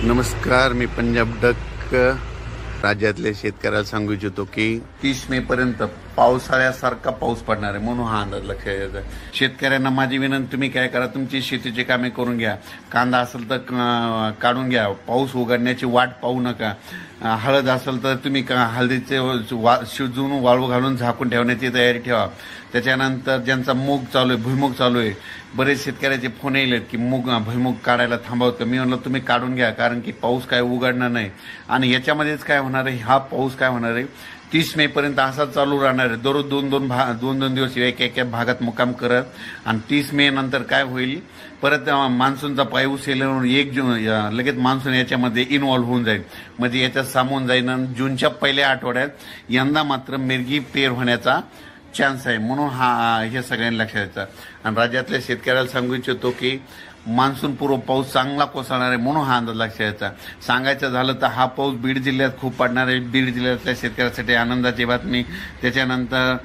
नमस्कार, मी पंजाब डक राज्यातल्या शेतकऱ्याला सांगू इच्छितो की 30 मे पर्यंत पावसाळ्यासारखा पाऊस पडणार आहे, म्हणून हा अंदाज लक्षात घ्यायचा. शेतकऱ्यांना माझी विनंती, तुम्ही काय करा, तुमची शेतीची कामे करून घ्या. कांदा असेल तर काढून घ्या, पाऊस उघडण्याची वाट पाहू नका. हळद असेल तर तुम्ही हळदीचे शिजवून वाळू घालून झाकून ठेवण्याची तयारी ठेवा. त्याच्यानंतर ज्यांचा मूग चालू आहे, भुईमूग चालू आहे, बरेच शेतकऱ्याचे फोन येईल की भुईमूग काढायला थांबवतं. मी म्हणलं तुम्ही काढून घ्या, कारण की पाऊस काय उघडणार नाही. आणि याच्यामध्येच काय होणार आहे, हा पाऊस काय होणार आहे, 30 मे पर्यंत असा चालू राहणार आहे. दररोज दोन दिवस एक भागात मुक्काम करत. आणि 30 मे नंतर काय होईल, परत मान्सूनचा पाऊस येईल, लगेच मान्सून याच्यामध्ये इन्व्हॉल्व्ह होऊन जाईल, म्हणजे याच्यात सामोन जाईल. आणि जूनच्या पहिल्या आठवड्यात यंदा मात्र मिरगी पेर होण्याचा चान्स आहे, म्हणून हे सगळ्यांनी लक्षात द्यायचं. आणि राज्यातल्या शेतकऱ्याला सांगू इच्छितो की मान्सून पूर्व पाऊस चांगला कोसळणार आहे, म्हणून हा अंदाज लक्षात द्यायचा. सांगायचं झालं तर हा पाऊस बीड जिल्ह्यात खूप पडणार आहे. बीड जिल्ह्यातल्या शेतकऱ्यासाठी आनंदाची बातमी. त्याच्यानंतर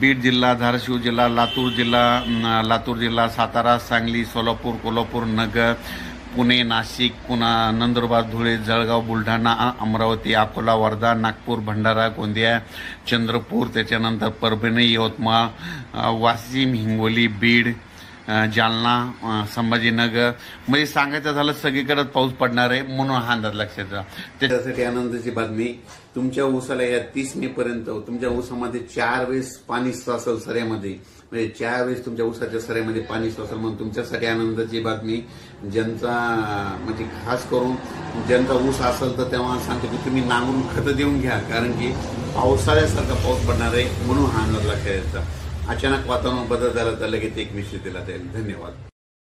बीड जिल्हा, धाराशिव जिल्हा, लातूर जिल्हा, सातारा, सांगली, सोलापूर, कोल्हापूर, नगर, पुणे, नाशिक, पुन्हा नंदुरबार, धुळे, जळगाव, बुलढाणा, अमरावती, अकोला, वर्धा, नागपूर, भंडारा, गोंदिया, चंद्रपूर, त्याच्यानंतर परभणी, यवतमाळ, वाशिम, हिंगोली, बीड, जालना, संभाजीनगर, म्हणजे सांगायचं झालं सगळीकडे पाऊस पडणार आहे, म्हणून हा अंदाज लक्षात ठेवा. त्याच्यासाठी आनंदाची बातमी, तुमच्या ऊसाला या 30 मे पर्यंत तुमच्या ऊसामध्ये 4 वेळेस पाणी साचल सऱ्यामध्ये, म्हणजे 4 वेळेस तुमच्या ऊसाच्या सऱ्यामध्ये पाणी साचल, म्हणून तुमच्यासाठी आनंदाची बातमी. ज्यांचा म्हणजे खास करून ज्यांचा ऊस असेल तर तेव्हा सांगतो की तुम्ही नांगरून खतं देऊन घ्या, कारण की पावसाळ्यासारखा पाऊस पडणार आहे, म्हणून हा अंदाज लक्षात द्यायचा. अचानक वातावरण बदल झाला तर लगेच एक विषय दिला जाईल. धन्यवाद.